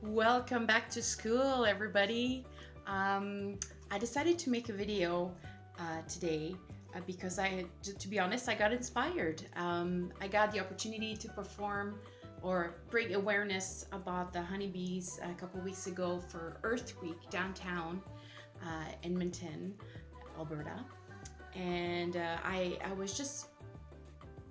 Welcome back to school, everybody. I decided to make a video today because to be honest, I got inspired. I got the opportunity to perform or bring awareness about the honeybees a couple weeks ago for Earth Week downtown Edmonton, Alberta, and I was just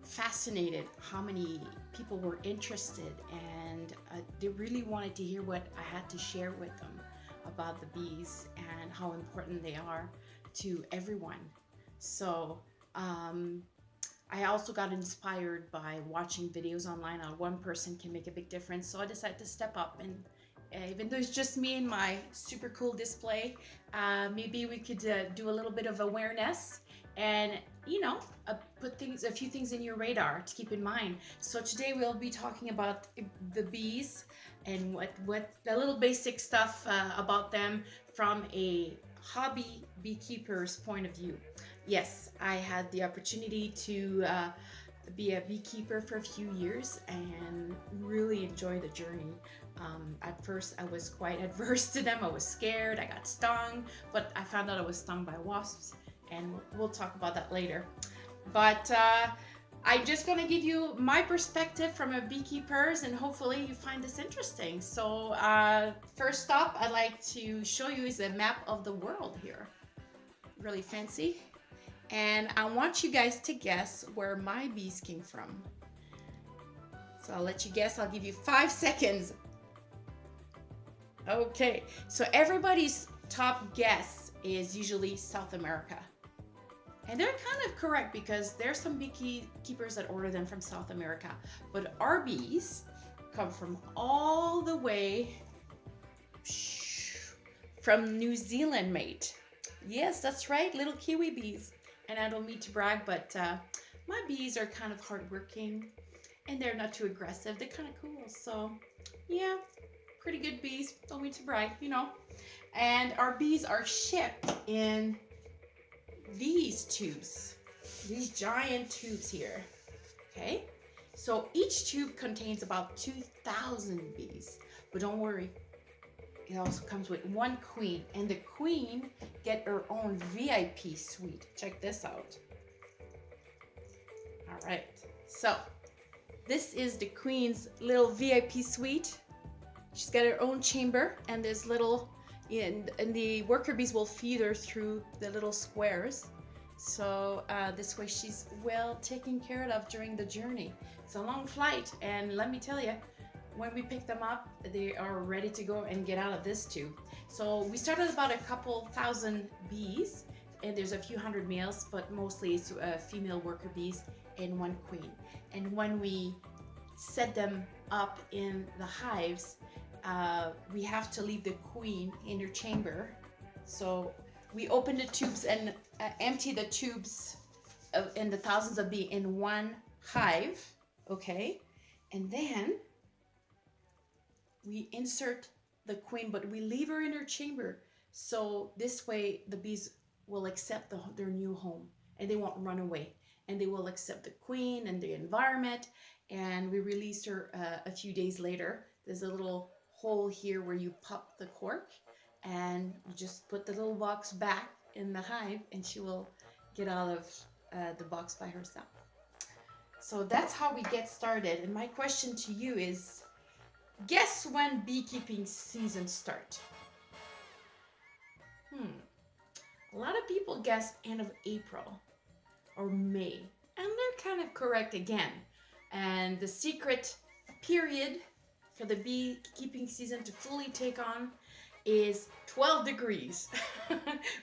fascinated how many people were interested and they really wanted to hear what I had to share with them about the bees and how important they are to everyone. So I also got inspired by watching videos online on one person can make a big difference. So I decided to step up and even though it's just me and my super cool display, maybe we could do a little bit of awareness and put a few things in your radar to keep in mind. So today we'll be talking about the bees and what the little basic stuff about them from a hobby beekeeper's point of view. Yes, I had the opportunity to be a beekeeper for a few years and really enjoy the journey. At first I was quite adverse to them. I was scared, I got stung, but I found out I was stung by wasps, and we'll talk about that later. But I'm just going to give you my perspective from a beekeeper's, and hopefully you find this interesting. So first up, I'd like to show you is a map of the world here. Really fancy. And I want you guys to guess where my bees came from. So I'll let you guess. I'll give you 5 seconds. Okay, so everybody's top guess is usually South America. And they're kind of correct because there's some beekeepers that order them from South America. But our bees come from all the way from New Zealand, mate. Yes, that's right, little kiwi bees. And I don't mean to brag, but my bees are kind of hardworking and they're not too aggressive. They're kind of cool. So yeah, pretty good bees. Don't mean to brag, And our bees are shipped in these tubes, these giant tubes here. Okay, so each tube contains about 2,000 bees, but don't worry, it also comes with one queen, and the queen get her own VIP suite. Check this out. All right, so this is the queen's little VIP suite. She's got her own chamber, and there's little and the worker bees will feed her through the little squares. So this way she's well taken care of during the journey. It's a long flight, and let me tell you, when we pick them up, they are ready to go and get out of this tube. So we started about a couple thousand bees, and there's a few hundred males, but mostly it's female worker bees and one queen. And when we set them up in the hives, we have to leave the queen in her chamber. So we open the tubes and empty the tubes in the thousands of bees in one hive, okay? And then we insert the queen, but we leave her in her chamber. So this way the bees will accept their new home and they won't run away. And they will accept the queen and the environment. And we released her a few days later. There's a little hole here where you pop the cork and you just put the little box back in the hive and she will get out of the box by herself. So that's how we get started. And my question to you is, guess when beekeeping season starts? A lot of people guess end of April or May, and they're kind of correct again. And the secret period for the beekeeping season to fully take on is 12 degrees.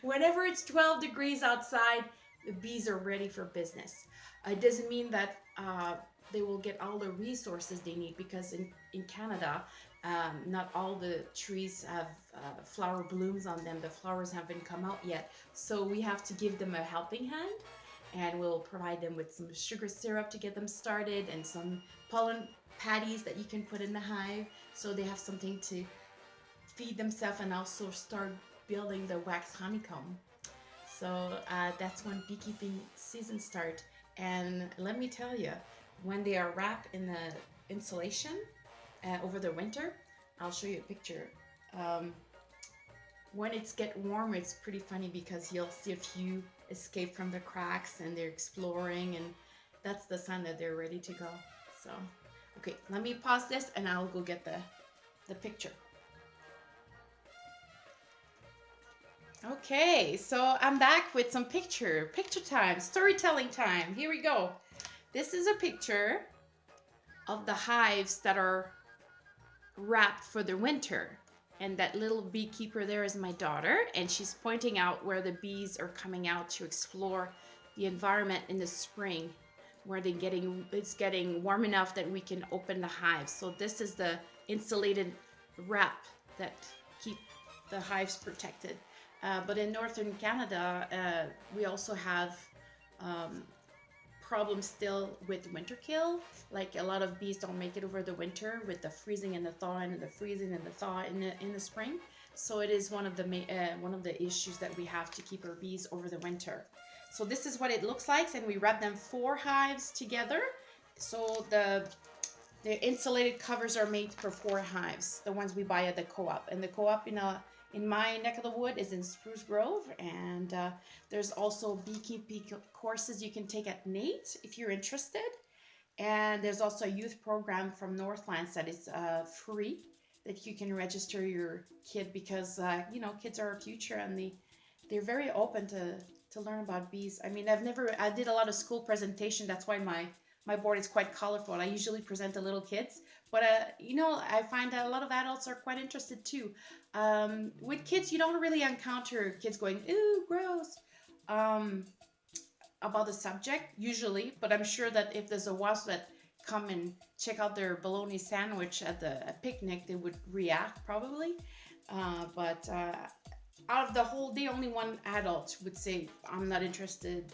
Whenever it's 12 degrees outside, the bees are ready for business. It doesn't mean that they will get all the resources they need, because in Canada, not all the trees have flower blooms on them. The flowers haven't come out yet. So we have to give them a helping hand, and we'll provide them with some sugar syrup to get them started and some pollen patties that you can put in the hive so they have something to feed themselves and also start building the wax honeycomb. So that's when beekeeping season starts. And let me tell you, when they are wrapped in the insulation over the winter, I'll show you a picture. Um, when it's get warmer, it's pretty funny because you'll see a few escape from the cracks and they're exploring, and that's the sign that they're ready to go. So, okay, let me pause this and I'll go get the picture. Okay, so I'm back with some picture time, storytelling time. Here we go. This is a picture of the hives that are wrapped for the winter. And that little beekeeper there is my daughter, and she's pointing out where the bees are coming out to explore the environment in the spring, where it's getting warm enough that we can open the hives. So this is the insulated wrap that keep the hives protected. But in northern Canada, we also have problems still with winter kill. Like a lot of bees don't make it over the winter with the freezing and the thaw, and the freezing and the thaw in the spring. So it is one of the issues that we have to keep our bees over the winter. So this is what it looks like, and we wrap them 4 hives together. So the insulated covers are made for 4 hives, the ones we buy at the co-op. And the co-op in my neck of the wood is in Spruce Grove, and there's also beekeeping courses you can take at NATE if you're interested. And there's also a youth program from Northlands that is free, that you can register your kid, because kids are our future, and they're very open to learn about bees. I mean, I did a lot of school presentation. That's why my board is quite colorful. I usually present to little kids, but I find that a lot of adults are quite interested too. With kids, you don't really encounter kids going, "Ooh, gross," about the subject usually. But I'm sure that if there's a wasp that come and check out their bologna sandwich at a picnic, they would react probably. But out of the whole day, only one adult would say, "I'm not interested.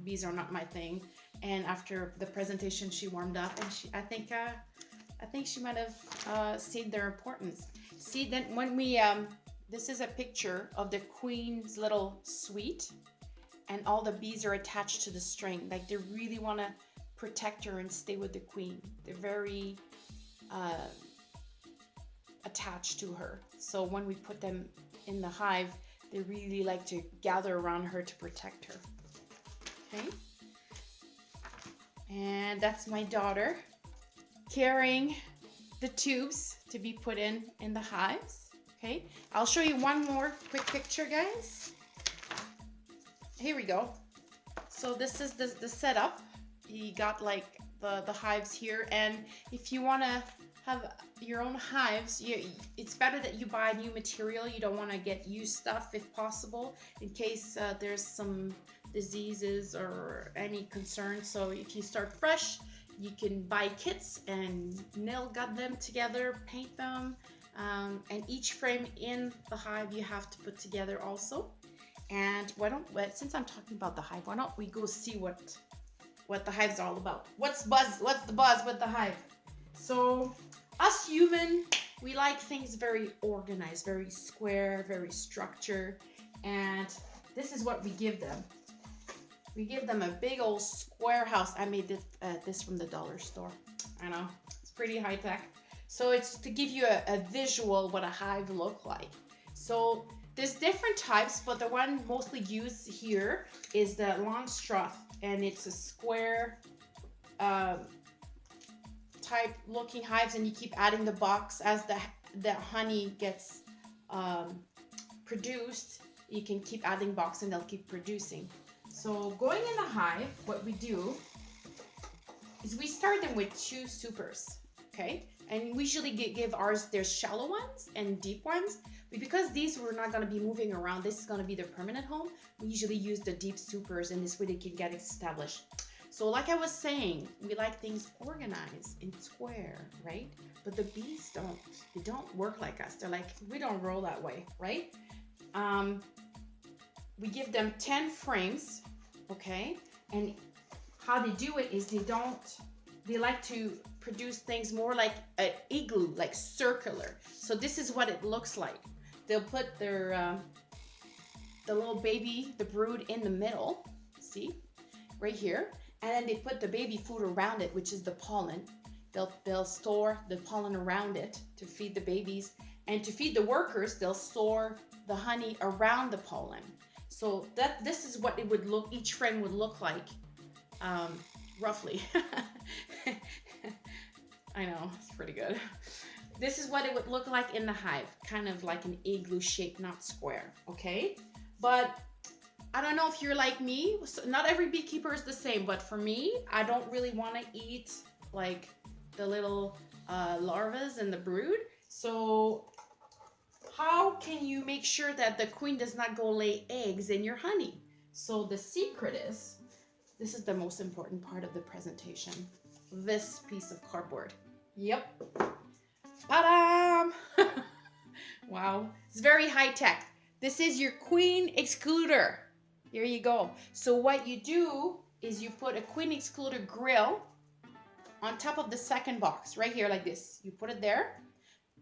Bees are not my thing." And after the presentation, she warmed up, and I think she might have seen their importance. See, then when we this is a picture of the queen's little suite, and all the bees are attached to the string. Like, they really want to protect her and stay with the queen. They're very attached to her. So when we put them in the hive, they really like to gather around her to protect her. Okay. And that's my daughter carrying the tubes to be put in the hives. Okay, I'll show you one more quick picture, guys. Here we go. So this is the setup. You got like the hives here, and if you want to have your own hives, it's better that you buy new material. You don't want to get used stuff if possible, in case there's some diseases or any concerns. So if you start fresh, you can buy kits and nail gut them together, paint them, and each frame in the hive you have to put together also. And since I'm talking about the hive, why don't we go see what the hive's all about? What's the buzz with the hive? So us human, we like things very organized, very square, very structured, and this is what we give them. We give them a big old square house. I made this from the dollar store. I know, it's pretty high tech. So it's to give you a visual what a hive look like. So there's different types, but the one mostly used here is the long struth, and it's a square type looking hives, and you keep adding the box as the honey gets produced. You can keep adding box and they'll keep producing. So going in the hive, what we do is we start them with 2 supers, okay? And we usually give ours, there's shallow ones and deep ones. But because these we're not going to be moving around, this is going to be their permanent home, we usually use the deep supers, and this way they can get established. So like I was saying, we like things organized in square, right? But the bees don't. They don't work like us. They're like, we don't roll that way, right? We give them 10 frames, okay? And how they do it is they like to produce things more like an igloo, like circular. So this is what it looks like. They'll put their the little baby, the brood, in the middle, see, right here, and then they put the baby food around it, which is the pollen, they'll store the pollen around it to feed the babies, and to feed the workers, they'll store the honey around the pollen. So this is what it would look, each frame would look like, roughly. I know, it's pretty good. This is what it would look like in the hive, kind of like an igloo shape, not square, okay? But I don't know if you're like me, not every beekeeper is the same, but for me, I don't really want to eat like the little larvas in the brood. So how can you make sure that the queen does not go lay eggs in your honey? So the secret is, this is the most important part of the presentation, this piece of cardboard. Yep. Ta-da! Wow, it's very high tech. This is your queen excluder. Here you go. So what you do is you put a queen excluder grill on top of the second box, right here like this. You put it there.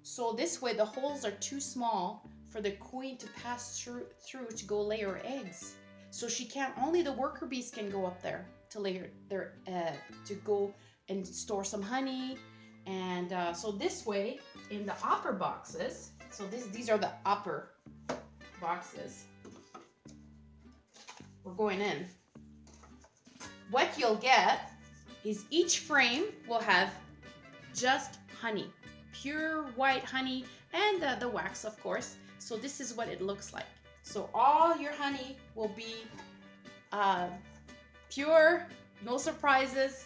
So this way the holes are too small for the queen to pass through to go lay her eggs. So she can't, only the worker bees can go up there to lay to go and store some honey. And so this way in the upper boxes, so these are the upper boxes. We're going in. What you'll get is each frame will have just honey, pure white honey, and the wax, of course. So this is what it looks like. So all your honey will be pure, no surprises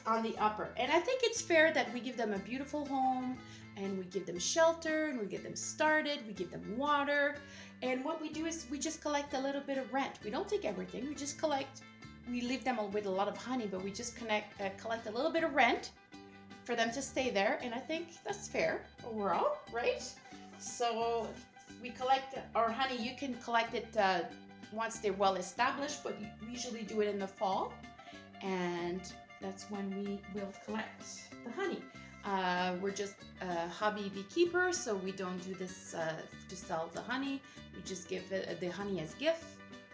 on the upper. And I think it's fair that we give them a beautiful home, and we give them shelter, and we get them started, we give them water. And what we do is we just collect a little bit of rent. We don't take everything, we just collect. We leave them with a lot of honey, but we just collect a little bit of rent for them to stay there. And I think that's fair overall, right? So we collect our honey. You can collect it once they're well established, but we usually do it in the fall. And that's when we will collect the honey. We're just a hobby beekeeper, so we don't do this to sell the honey. We just give the honey as gift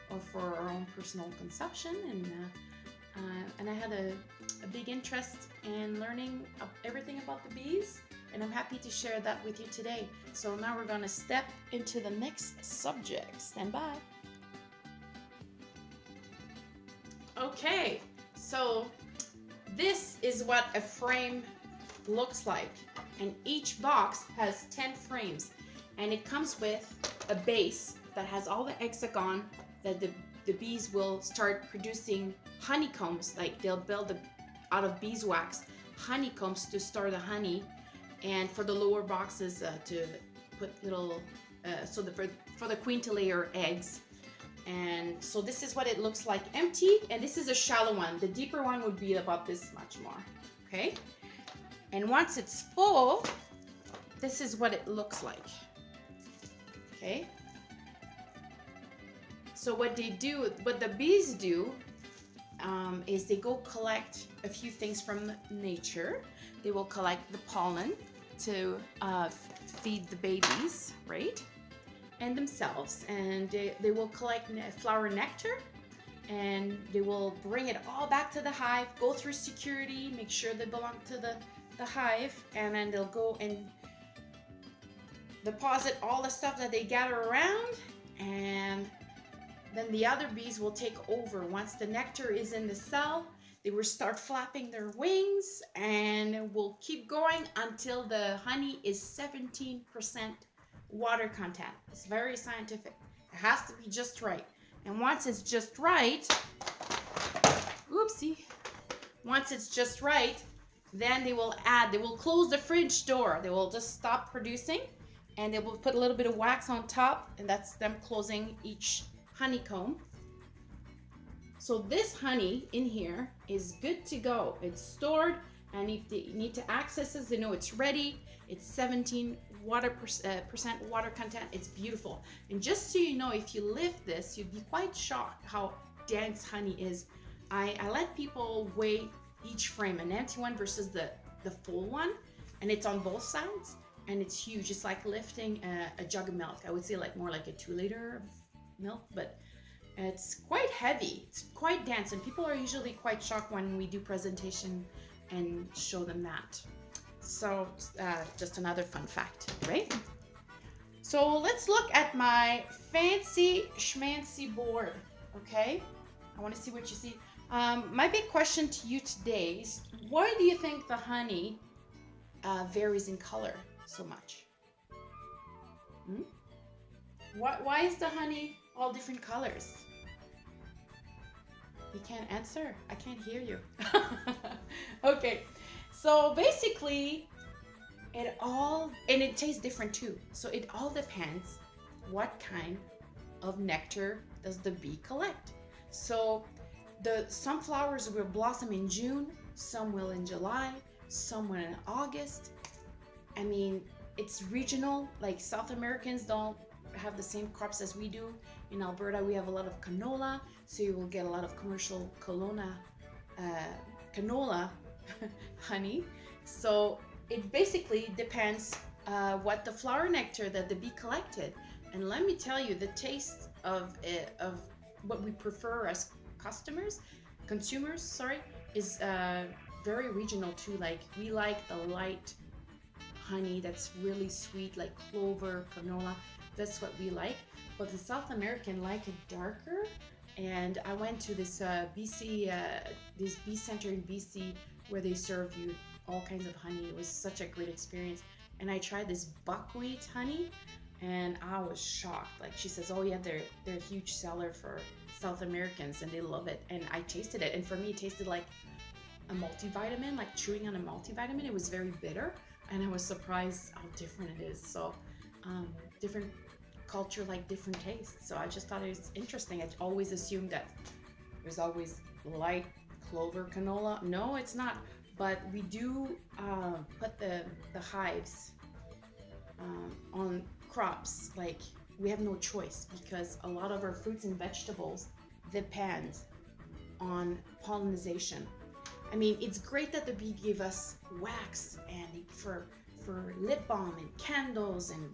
or for our own personal consumption. And I had a big interest in learning everything about the bees, and I'm happy to share that with you today. So now we're going to step into the next subject. Stand by. Okay, so this is what a frame looks like, and each box has 10 frames, and it comes with a base that has all the hexagon that the bees will start producing honeycombs. Like they'll build out of beeswax honeycombs to store the honey, and for the lower boxes to put little for the queen to lay her eggs. And so this is what it looks like empty, and this is a shallow one. The deeper one would be about this much more. Okay, and once it's full, this is what it looks like. Okay, so what the bees do is they go collect a few things from nature. They will collect the pollen to feed the babies, right? And themselves, and they will collect flower nectar, and they will bring it all back to the hive, go through security, make sure they belong to the hive, and then they'll go and deposit all the stuff that they gather around, and then the other bees will take over. Once the nectar is in the cell, they will start flapping their wings, and will keep going until the honey is 17% water content. It's very scientific. It has to be just right. And once it's just right, oopsie, once it's just right, then they will close the fridge door. They will just stop producing, and they will put a little bit of wax on top, and that's them closing each honeycomb. So this honey in here is good to go. It's stored, and if they need to access it, they know it's ready. It's 17% water content. It's beautiful. And just so you know, if you lift this, you'd be quite shocked how dense honey is. I let people weigh each frame, an empty one versus the full one, and it's on both sides, and it's huge. It's like lifting a jug of milk. I would say like more like a 2 liter of milk, but it's quite heavy. It's quite dense, and people are usually quite shocked when we do presentation and show them that. So just another fun fact, right? So let's look at my fancy schmancy board, okay? I want to see what you see. My big question to you today is, why do you think the honey varies in color so much? Hmm? Why is the honey all different colors? You can't answer. I can't hear you. Okay, so basically, and it tastes different too. So it all depends what kind of nectar does the bee collect. So some flowers will blossom in June, some will in July, some will in August. I mean, it's regional. Like South Americans don't have the same crops as we do. In Alberta, we have a lot of canola, so you will get a lot of commercial canola honey. So it basically depends what the flower nectar that the bee collected. And let me tell you, the taste of what we prefer as consumers, sorry, is very regional too. Like we like the light honey that's really sweet, like clover, canola. That's what we like. But the South American like it darker. And I went to this BC, this bee center in BC where they serve you all kinds of honey. It was such a great experience. And I tried this buckwheat honey, and I was shocked. Like she says, oh yeah, they're a huge seller for South Americans, and they love it. And I tasted it, and for me, it tasted like a multivitamin, like chewing on a multivitamin. It was very bitter, and I was surprised how different it is. So different culture, like different tastes. So I just thought it was interesting. I always assumed that there's always light clover canola. No, it's not. But we do put the hives on crops. Like we have no choice because a lot of our fruits and vegetables depend on pollination. I mean, it's great that the bee give us wax and for lip balm and candles and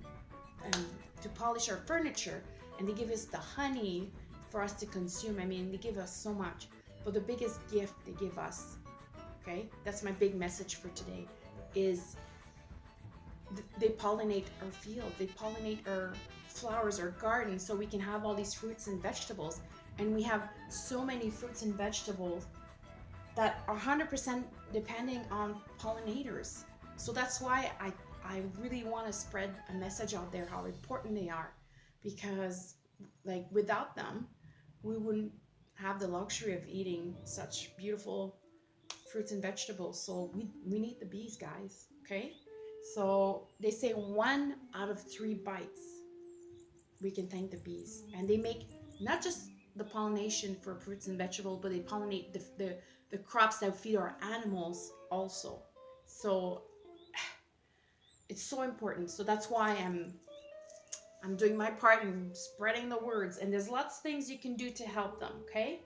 to polish our furniture, and they give us the honey for us to consume. I mean, they give us so much, but the biggest gift they give us, okay, that's my big message for today, is they pollinate our field, they pollinate our flowers, our garden, so we can have all these fruits and vegetables. And we have so many fruits and vegetables that are 100% depending on pollinators. So that's why I really want to spread a message out there how important they are, because like without them we wouldn't have the luxury of eating such beautiful fruits and vegetables. So we need the bees, guys, okay? So they say 1 out of 3 bites we can thank the bees, and they make not just the pollination for fruits and vegetables, but they pollinate the crops that feed our animals also. So it's so important. So that's why I'm doing my part in spreading the words, and there's lots of things you can do to help them, okay?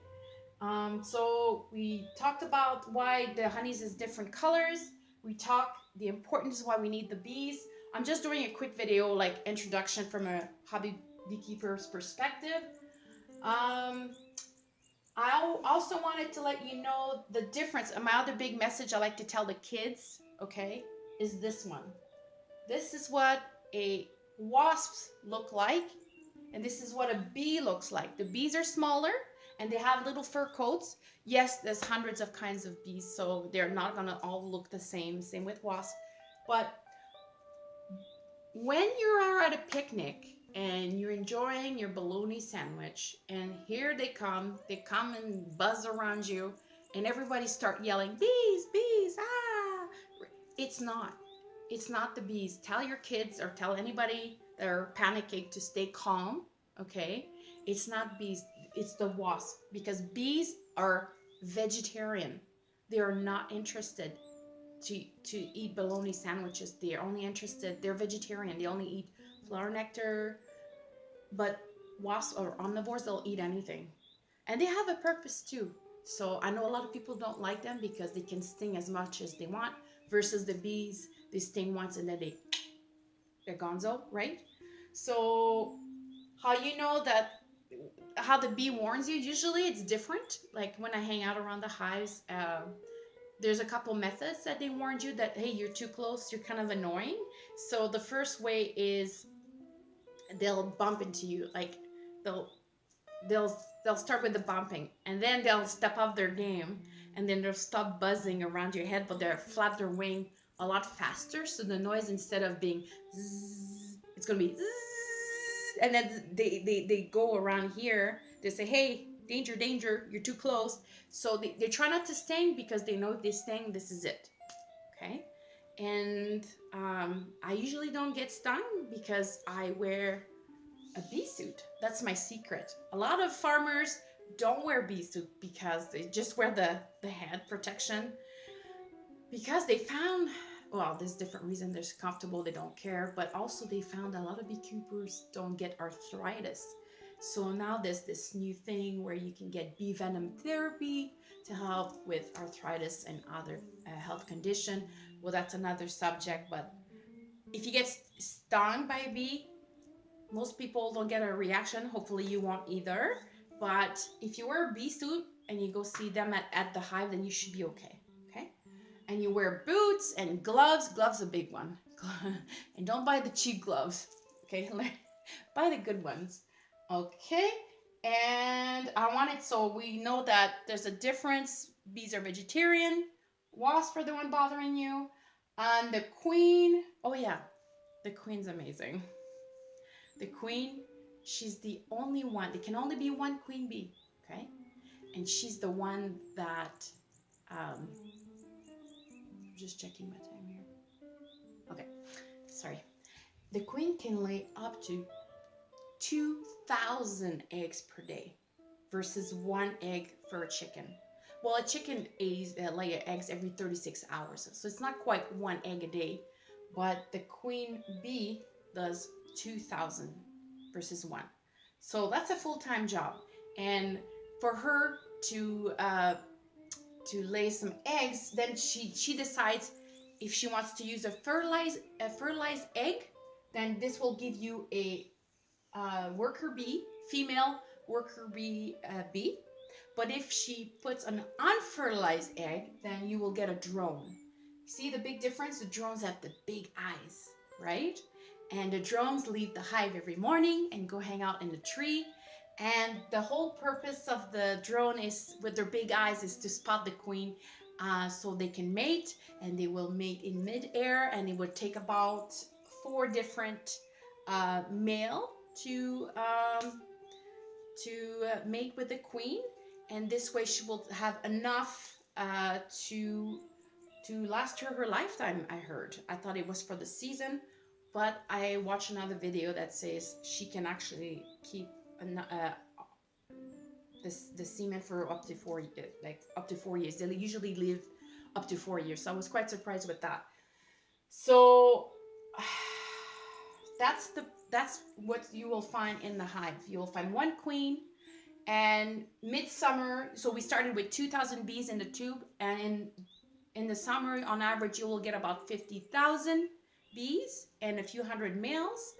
So we talked about why the honeys is different colors. We talked the importance why we need the bees. I'm just doing a quick video, like introduction from a hobby beekeeper's perspective. I also wanted to let you know the difference. My other big message I like to tell the kids, okay, is this one. This is what a wasp look like, and this is what a bee looks like. The bees are smaller and they have little fur coats. Yes, there's hundreds of kinds of bees, so they're not gonna all look the same. Same with wasps. But when you are at a picnic and you're enjoying your bologna sandwich, and here they come and buzz around you, and everybody start yelling, bees, bees, ah! It's not the bees. Tell your kids or tell anybody that are panicking to stay calm, okay? It's not bees, it's the wasp, because bees are vegetarian. They are not interested to eat bologna sandwiches. They're only interested, they're vegetarian. They only eat flower nectar, but wasps are omnivores, they'll eat anything. And they have a purpose too. So I know a lot of people don't like them because they can sting as much as they want, versus the bees, they sting once and then they're gonzo, right? So how you know that, how the bee warns you, usually it's different. Like when I hang out around the hives, there's a couple methods that they warned you that, hey, you're too close, you're kind of annoying. So the first way is they'll bump into you, like they'll they'll they'll start with the bumping, and then they'll step up their game, and then they'll stop buzzing around your head, but they'll flap their wing a lot faster, so the noise, instead of being zzz, it's gonna be zzz, and then they go around here. They say, hey, danger, danger, you're too close. So they try not to sting, because they know if they sting, this is it. Okay. And I usually don't get stung because I wear a bee suit. That's my secret. A lot of farmers don't wear bee suit because they just wear the head protection, because they found, well, there's different reasons. They're comfortable, they don't care, but also they found a lot of beekeepers don't get arthritis. So now there's this new thing where you can get bee venom therapy to help with arthritis and other health condition. Well, that's another subject, but if you get stung by a bee, most people don't get a reaction. Hopefully you won't either. But if you wear a bee suit and you go see them at the hive, then you should be okay. Okay. And you wear boots and gloves. Gloves a big one. And don't buy the cheap gloves. Okay. Buy the good ones. Okay. And I wanted, so we know that there's a difference. Bees are vegetarian. Wasps are the one bothering you. And the queen, oh yeah, the queen's amazing. The queen, she's the only one. There can only be one queen bee, okay? And she's the one that, I'm just checking my time here. Okay, sorry. The queen can lay up to 2,000 eggs per day versus one egg for a chicken. Well, a chicken lays eggs every 36 hours, so it's not quite one egg a day, but the queen bee does 2,000 versus one. So that's a full-time job. And for her to lay some eggs, then she decides if she wants to use a fertilized egg, then this will give you a worker bee, female worker bee bee. But if she puts an unfertilized egg, then you will get a drone. See the big difference? The drones have the big eyes, right? And the drones leave the hive every morning and go hang out in the tree. And the whole purpose of the drone is, with their big eyes, is to spot the queen, so they can mate. And they will mate in mid-air, and it would take about 4 different male to mate with the queen. And this way she will have enough to last her lifetime, I heard. I thought it was for the season, but I watched another video that says she can actually keep the semen for up to 4 years. They usually live up to 4 years. So I was quite surprised with that. So that's what you will find in the hive. You will find one queen. And midsummer, so we started with 2,000 bees in the tube, and in the summer, on average, you will get about 50,000 bees and a few hundred males.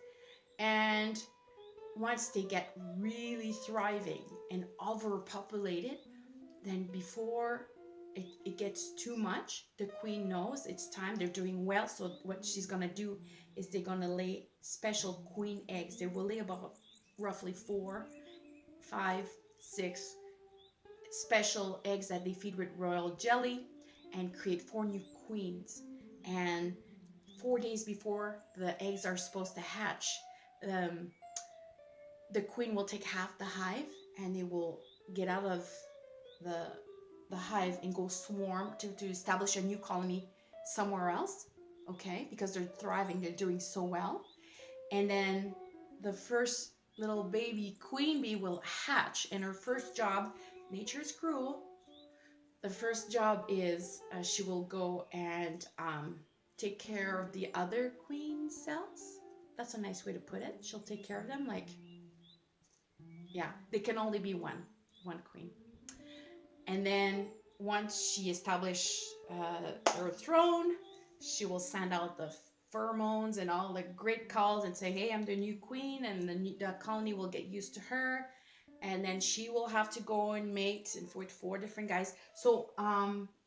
And once they get really thriving and overpopulated, then before it gets too much, the queen knows it's time, they're doing well. So what she's gonna do is they're gonna lay special queen eggs. They will lay about roughly 4, 5, 6 special eggs that they feed with royal jelly and create 4 new queens. And 4 days before the eggs are supposed to hatch, the queen will take half the hive, and they will get out of the hive and go swarm to establish a new colony somewhere else, okay, because they're thriving, they're doing so well. And then the first little baby queen bee will hatch, and her first job, nature is cruel, the first job is she will go and take care of the other queen cells. That's a nice way to put it. She'll take care of them, like, yeah, there can only be one queen. And then once she established her throne, she will send out the pheromones and all the great calls and say, hey, I'm the new queen, and the colony will get used to her. And then she will have to go and mate and with 4 different guys. So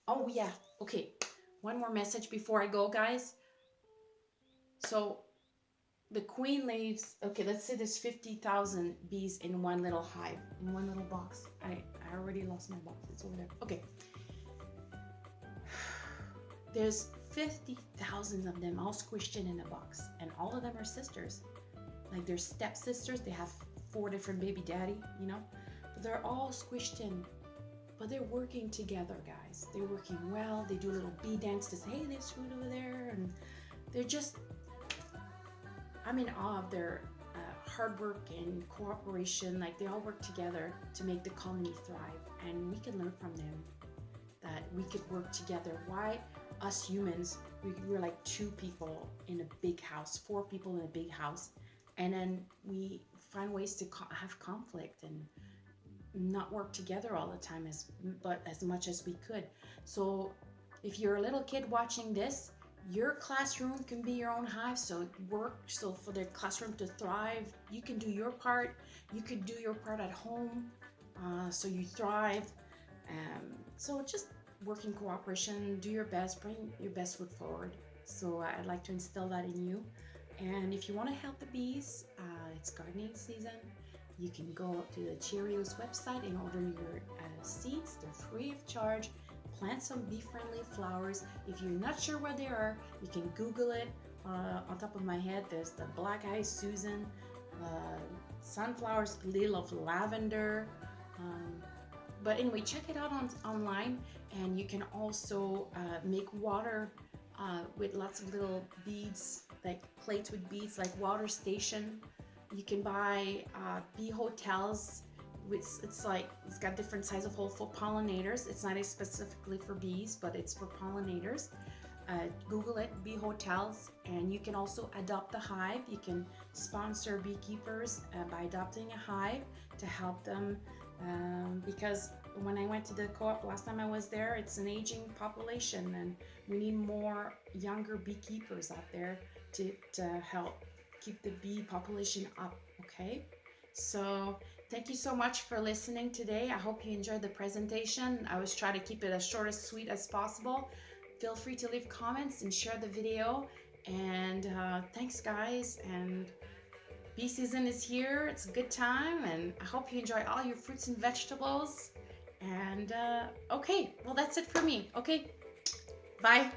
Oh yeah, okay. One more message before I go, guys. So the queen leaves, okay, let's say there's 50,000 bees in one little hive, in one little box. I already lost my box, it's over there. Okay. There's 50,000 of them all squished in a box, and all of them are sisters. Like they're stepsisters, they have 4 different baby daddy, you know? But they're all squished in. But they're working together, guys. They're working well. They do a little bee dance to say, hey, there's food over there. And they're just, I'm in awe of their hard work and cooperation. Like they all work together to make the colony thrive. And we can learn from them that we could work together. Why us humans, we're like 2 people in a big house, 4 people in a big house. And then we find ways to have conflict and not work together all the time, but as much as we could. So if you're a little kid watching this, your classroom can be your own hive. So work, so for the classroom to thrive, you can do your part. You could do your part at home, so you thrive. So just work in cooperation, do your best, bring your best foot forward. So I'd like to instill that in you. And if you want to help the bees, it's gardening season. You can go to the Cheerios website and order your seeds. They're free of charge. Plant some bee-friendly flowers. If you're not sure where they are, you can Google it. On top of my head, there's the black-eyed Susan, sunflowers, little of lavender. But anyway, check it out online, and you can also make water with lots of little beads, like plates with beads, like water station. You can buy bee hotels. It's got different size of hole for pollinators. It's not specifically for bees, but it's for pollinators. Google it, bee hotels, and you can also adopt a hive. You can sponsor beekeepers by adopting a hive to help them, because when I went to the co-op last time I was there, it's an aging population, and we need more younger beekeepers out there to help keep the bee population up. Okay, so thank you so much for listening today. I hope you enjoyed the presentation. I was trying to keep it as short as sweet as possible. Feel free to leave comments and share the video, and thanks guys. And bee season is here. It's a good time, and I hope you enjoy all your fruits and vegetables. And okay, well, that's it for me. Okay, bye.